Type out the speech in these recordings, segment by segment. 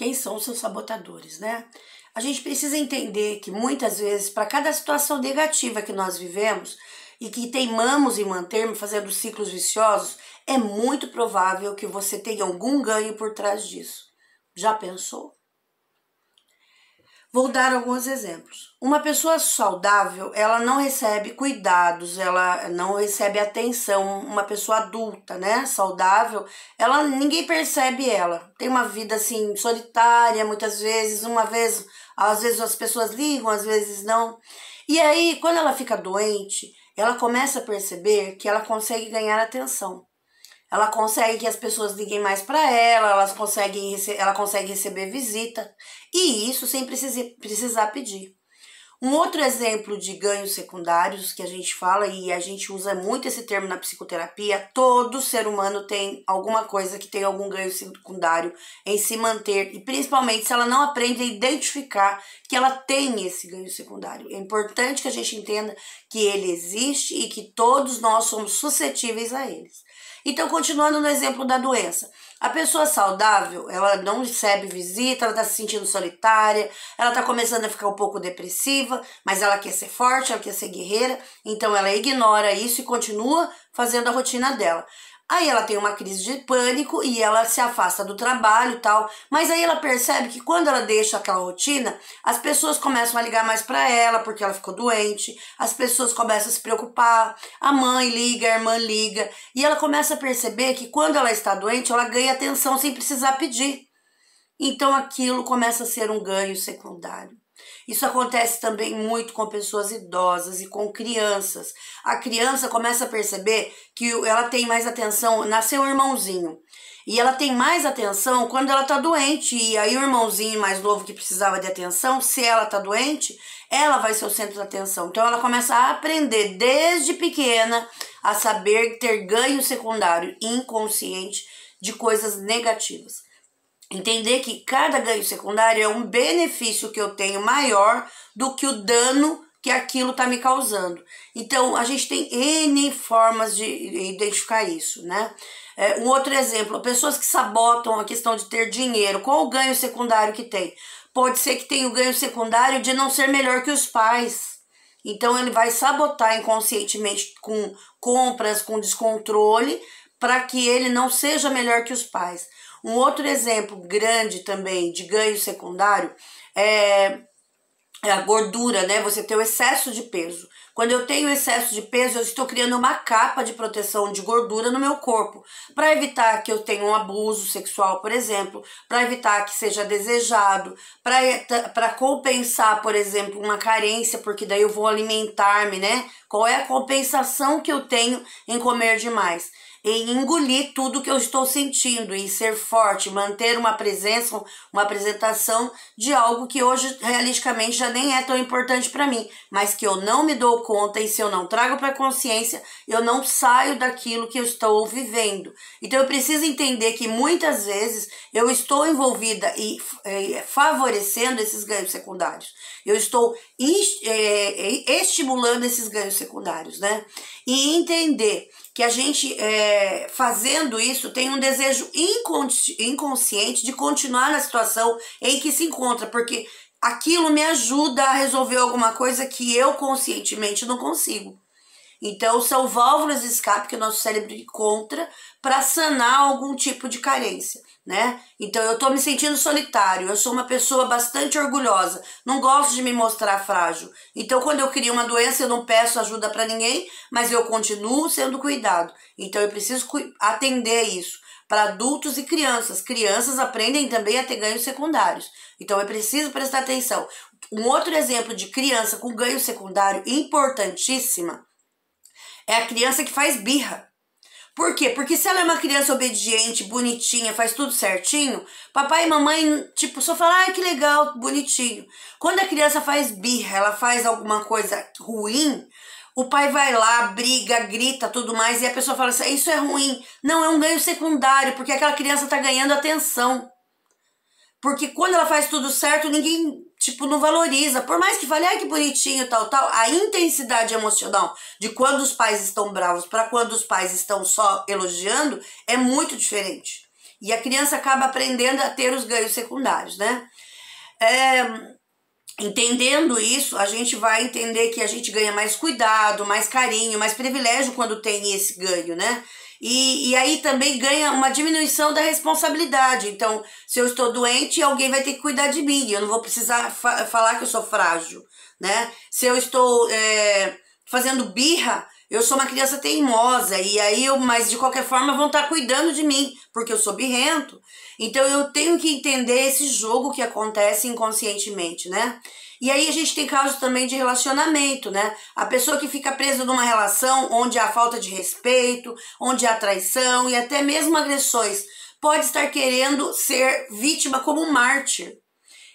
Quem são os seus sabotadores, né? A gente precisa entender que muitas vezes, para cada situação negativa que nós vivemos e que teimamos em manter, fazendo ciclos viciosos, é muito provável que você tenha algum ganho por trás disso. Já pensou? Vou dar alguns exemplos. Uma pessoa saudável, ela não recebe cuidados, ela não recebe atenção. Uma pessoa adulta, né, saudável, ninguém percebe ela. Tem uma vida assim solitária, muitas vezes, às vezes as pessoas ligam, às vezes não. E aí, quando ela fica doente, ela começa a perceber que ela consegue ganhar atenção. Ela consegue que as pessoas liguem mais para ela, ela consegue receber visita, e isso sem precisar pedir. Um outro exemplo de ganhos secundários que a gente fala, e a gente usa muito esse termo na psicoterapia, todo ser humano tem alguma coisa que tem algum ganho secundário em se manter, e principalmente se ela não aprende a identificar que ela tem esse ganho secundário. É importante que a gente entenda que ele existe e que todos nós somos suscetíveis a eles. Então, continuando no exemplo da doença, a pessoa saudável, ela não recebe visita, ela está se sentindo solitária, ela está começando a ficar um pouco depressiva, mas ela quer ser forte, ela quer ser guerreira, então ela ignora isso e continua fazendo a rotina dela. Aí ela tem uma crise de pânico e ela se afasta do trabalho e tal, mas aí ela percebe que quando ela deixa aquela rotina, as pessoas começam a ligar mais para ela porque ela ficou doente, as pessoas começam a se preocupar, a mãe liga, a irmã liga, e ela começa a perceber que quando ela está doente, ela ganha atenção sem precisar pedir. Então aquilo começa a ser um ganho secundário. Isso acontece também muito com pessoas idosas e com crianças. A criança começa a perceber que ela tem mais atenção, nasceu um irmãozinho, e ela tem mais atenção quando ela tá doente, e aí o irmãozinho mais novo que precisava de atenção, se ela tá doente, ela vai ser o centro da atenção. Então ela começa a aprender desde pequena a saber ter ganho secundário inconsciente de coisas negativas. Entender que cada ganho secundário é um benefício que eu tenho maior do que o dano que aquilo está me causando. Então, a gente tem N formas de identificar isso, né? Um outro exemplo, pessoas que sabotam a questão de ter dinheiro. Qual o ganho secundário que tem? Pode ser que tenha o ganho secundário de não ser melhor que os pais. Então, ele vai sabotar inconscientemente com compras, com descontrole, para que ele não seja melhor que os pais. Um outro exemplo grande também de ganho secundário é a gordura, né? Você ter o excesso de peso. Quando eu tenho excesso de peso, eu estou criando uma capa de proteção de gordura no meu corpo, para evitar que eu tenha um abuso sexual, por exemplo, para evitar que seja desejado, para compensar, por exemplo, uma carência, porque daí eu vou alimentar-me, né? Qual é a compensação que eu tenho em comer demais? Em engolir tudo que eu estou sentindo e ser forte, manter uma presença, uma apresentação de algo que hoje realisticamente já nem é tão importante para mim, mas que eu não me dou conta, e se eu não trago para a consciência, eu não saio daquilo que eu estou vivendo. Então eu preciso entender que muitas vezes eu estou envolvida e favorecendo esses ganhos secundários. Eu estou estimulando esses ganhos secundários, né? E entender que a gente, fazendo isso, tem um desejo inconsciente de continuar na situação em que se encontra, porque aquilo me ajuda a resolver alguma coisa que eu conscientemente não consigo. Então, são válvulas de escape que o nosso cérebro encontra para sanar algum tipo de carência, né? Então, eu tô me sentindo solitário, eu sou uma pessoa bastante orgulhosa, não gosto de me mostrar frágil. Então, quando eu crio uma doença, eu não peço ajuda para ninguém, mas eu continuo sendo cuidado. Então, eu preciso atender isso. Para adultos e crianças. Crianças aprendem também a ter ganhos secundários. Então, é preciso prestar atenção. Um outro exemplo de criança com ganho secundário importantíssima é a criança que faz birra. Por quê? Porque se ela é uma criança obediente, bonitinha, faz tudo certinho, papai e mamãe, só falam, ai, que legal, bonitinho. Quando a criança faz birra, ela faz alguma coisa ruim, o pai vai lá, briga, grita, tudo mais, e a pessoa fala assim, isso é ruim. Não, é um ganho secundário, porque aquela criança tá ganhando atenção. Porque quando ela faz tudo certo, ninguém, não valoriza. Por mais que fale, ai, que bonitinho, tal, a intensidade emocional de quando os pais estão bravos para quando os pais estão só elogiando é muito diferente. E a criança acaba aprendendo a ter os ganhos secundários, né? Entendendo isso, a gente vai entender que a gente ganha mais cuidado, mais carinho, mais privilégio quando tem esse ganho, né? E aí também ganha uma diminuição da responsabilidade. Então, se eu estou doente, alguém vai ter que cuidar de mim. Eu não vou precisar falar que eu sou frágil, né? Se eu estou fazendo birra, eu sou uma criança teimosa. E aí, mas de qualquer forma, vão estar cuidando de mim, porque eu sou birrento. Então, eu tenho que entender esse jogo que acontece inconscientemente, né? E aí a gente tem casos também de relacionamento, né? A pessoa que fica presa numa relação onde há falta de respeito, onde há traição e até mesmo agressões, pode estar querendo ser vítima como um mártir.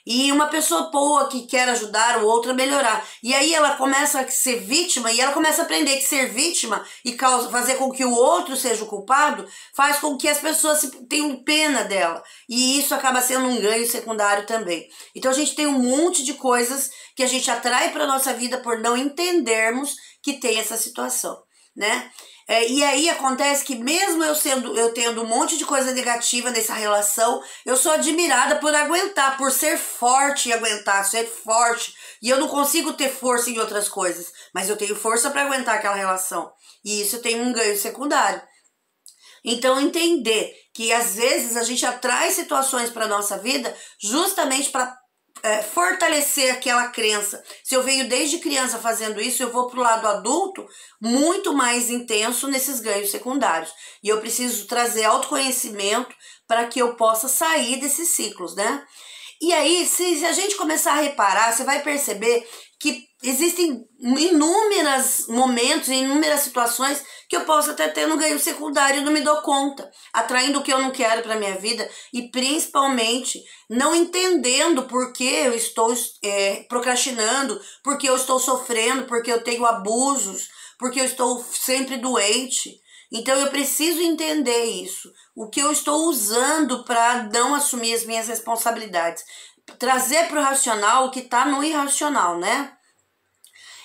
E uma pessoa boa que quer ajudar o outro a melhorar. E aí ela começa a ser vítima e ela começa a aprender que ser vítima e fazer com que o outro seja o culpado faz com que as pessoas tenham pena dela. E isso acaba sendo um ganho secundário também. Então a gente tem um monte de coisas que a gente atrai para a nossa vida por não entendermos que tem essa situação, né? E aí acontece que mesmo eu tendo um monte de coisa negativa nessa relação, eu sou admirada por aguentar, por ser forte e aguentar, ser forte. E eu não consigo ter força em outras coisas, mas eu tenho força para aguentar aquela relação. E isso tem um ganho secundário. Então entender que às vezes a gente atrai situações para nossa vida justamente para fortalecer aquela crença. Se eu venho desde criança fazendo isso, eu vou para o lado adulto muito mais intenso nesses ganhos secundários. E eu preciso trazer autoconhecimento para que eu possa sair desses ciclos, né? E aí, se a gente começar a reparar, você vai perceber que existem inúmeros momentos, inúmeras situações que eu posso até ter no ganho secundário e não me dou conta, atraindo o que eu não quero para minha vida e principalmente não entendendo por que eu estou procrastinando, porque eu estou sofrendo, porque eu tenho abusos, porque eu estou sempre doente. Então eu preciso entender isso, o que eu estou usando para não assumir as minhas responsabilidades. Trazer para o racional o que está no irracional, né?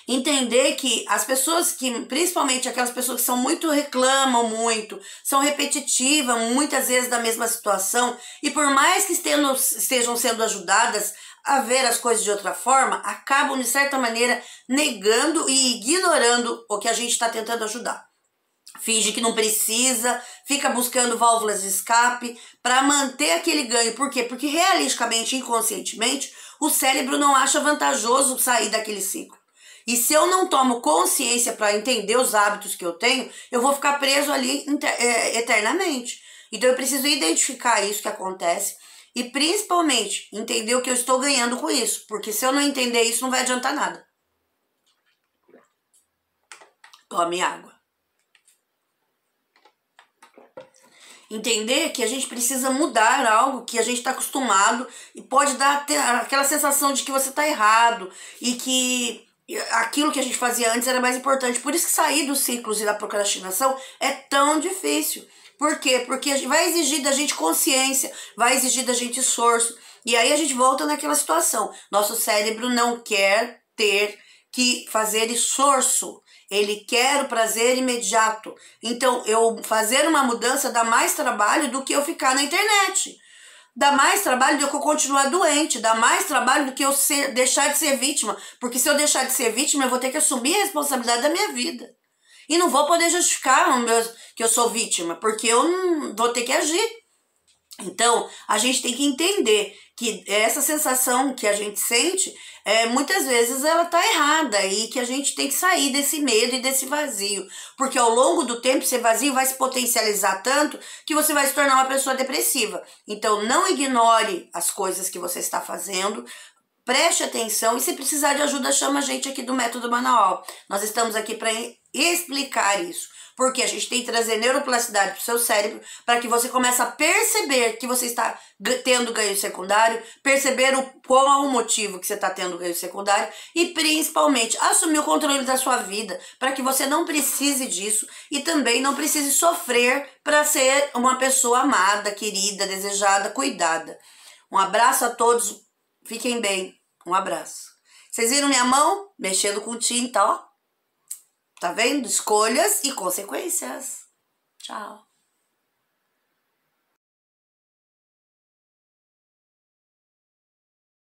Entender que as pessoas que, principalmente aquelas pessoas que são muito, reclamam muito, são repetitivas, muitas vezes da mesma situação, e por mais que estejam sendo ajudadas a ver as coisas de outra forma, acabam, de certa maneira, negando e ignorando o que a gente está tentando ajudar. Finge que não precisa, fica buscando válvulas de escape para manter aquele ganho. Por quê? Porque realisticamente, inconscientemente, o cérebro não acha vantajoso sair daquele ciclo. E se eu não tomo consciência para entender os hábitos que eu tenho, eu vou ficar preso ali eternamente. Então eu preciso identificar isso que acontece e principalmente entender o que eu estou ganhando com isso. Porque se eu não entender isso, não vai adiantar nada. Tome água. Entender que a gente precisa mudar algo que a gente está acostumado e pode dar aquela sensação de que você está errado e que aquilo que a gente fazia antes era mais importante. Por isso que sair dos ciclos e da procrastinação é tão difícil. Por quê? Porque vai exigir da gente consciência, vai exigir da gente esforço. E aí a gente volta naquela situação. Nosso cérebro não quer ter que fazer esforço. Ele quer o prazer imediato. Então, eu fazer uma mudança dá mais trabalho do que eu ficar na internet. Dá mais trabalho do que eu continuar doente. Dá mais trabalho do que eu deixar de ser vítima. Porque se eu deixar de ser vítima, eu vou ter que assumir a responsabilidade da minha vida. E não vou poder justificar que eu sou vítima, porque eu não vou ter que agir. Então, a gente tem que entender que essa sensação que a gente sente, muitas vezes ela tá errada e que a gente tem que sair desse medo e desse vazio. Porque ao longo do tempo, esse vazio vai se potencializar tanto que você vai se tornar uma pessoa depressiva. Então, não ignore as coisas que você está fazendo, preste atenção e se precisar de ajuda, chama a gente aqui do Método Manual. Nós estamos aqui para explicar isso. Porque a gente tem que trazer neuroplasticidade para o seu cérebro para que você comece a perceber que você está tendo ganho secundário, perceber qual é o motivo que você está tendo ganho secundário e principalmente assumir o controle da sua vida para que você não precise disso e também não precise sofrer para ser uma pessoa amada, querida, desejada, cuidada. Um abraço a todos, fiquem bem, um abraço. Vocês viram minha mão mexendo com tinta, ó? Tá vendo? Escolhas e consequências. Tchau.